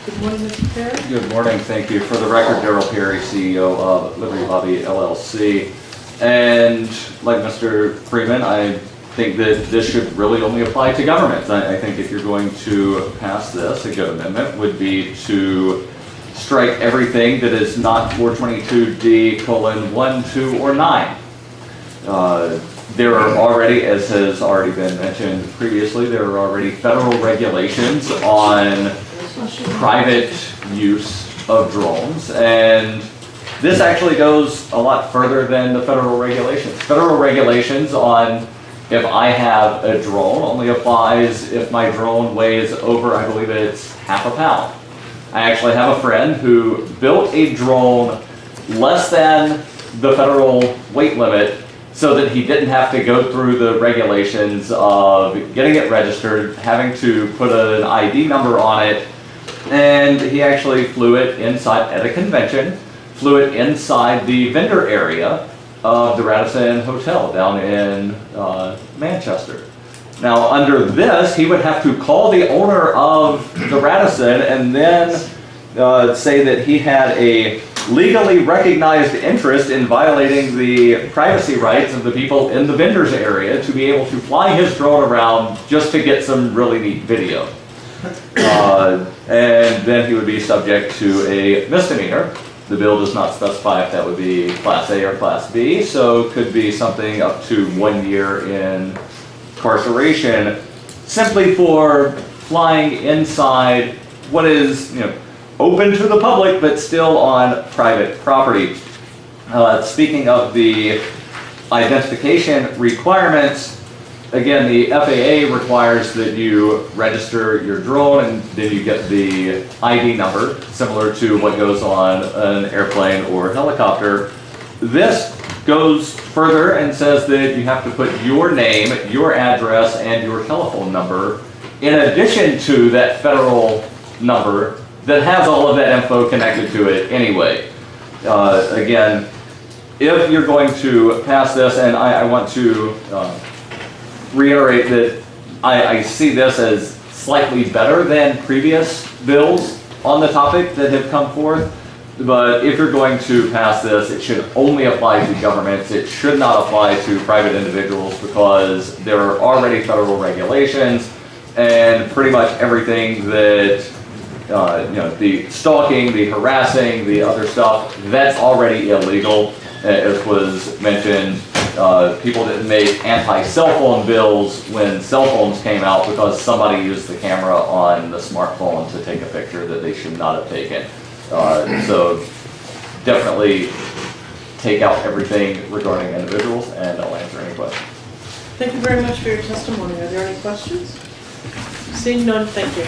Good morning, Mr. Perry. Good morning. Thank you. For the record, Darryl Perry, CEO of Lobby LLC. And like Mr. Freeman, I think that this should really only apply to governments. I think if you're going to pass this, a good amendment would be to strike everything that is not 422D:1, 2, or 9. There are already, as has already been mentioned previously, there are already federal regulations on private use of drones, and this actually goes a lot further than the federal regulations. Federal regulations on if I have a drone only applies if my drone weighs over, I believe it's half a pound. I actually have a friend who built a drone less than the federal weight limit so that he didn't have to go through the regulations of getting it registered, having to put an ID number on it, and he actually flew it inside at a convention, flew it inside the vendor area of the Radisson Hotel down in Manchester. Now under this, he would have to call the owner of the Radisson and then say that he had a legally recognized interest in violating the privacy rights of the people in the vendor's area to be able to fly his drone around just to get some really neat video. And then he would be subject to a misdemeanor. The bill does not specify if that would be Class A or Class B, so it could be something up to 1 year in incarceration simply for flying inside what is, open to the public but still on private property. Speaking of the identification requirements, again, the FAA requires that you register your drone and then you get the ID number, similar to what goes on an airplane or helicopter. This goes further and says that you have to put your name, your address, and your telephone number in addition to that federal number that has all of that info connected to it anyway. Again, if you're going to pass this, and I want to reiterate that I see this as slightly better than previous bills on the topic that have come forth, but if you're going to pass this, it should only apply to governments. It should not apply to private individuals because there are already federal regulations, and pretty much everything that the stalking, the harassing, the other stuff, that's already illegal. As was mentioned, people didn't make anti-cell phone bills when cell phones came out because somebody used the camera on the smartphone to take a picture that they should not have taken. So definitely take out everything regarding individuals, and I'll answer any questions. Thank you very much for your testimony. Are there any questions? Seeing none, thank you.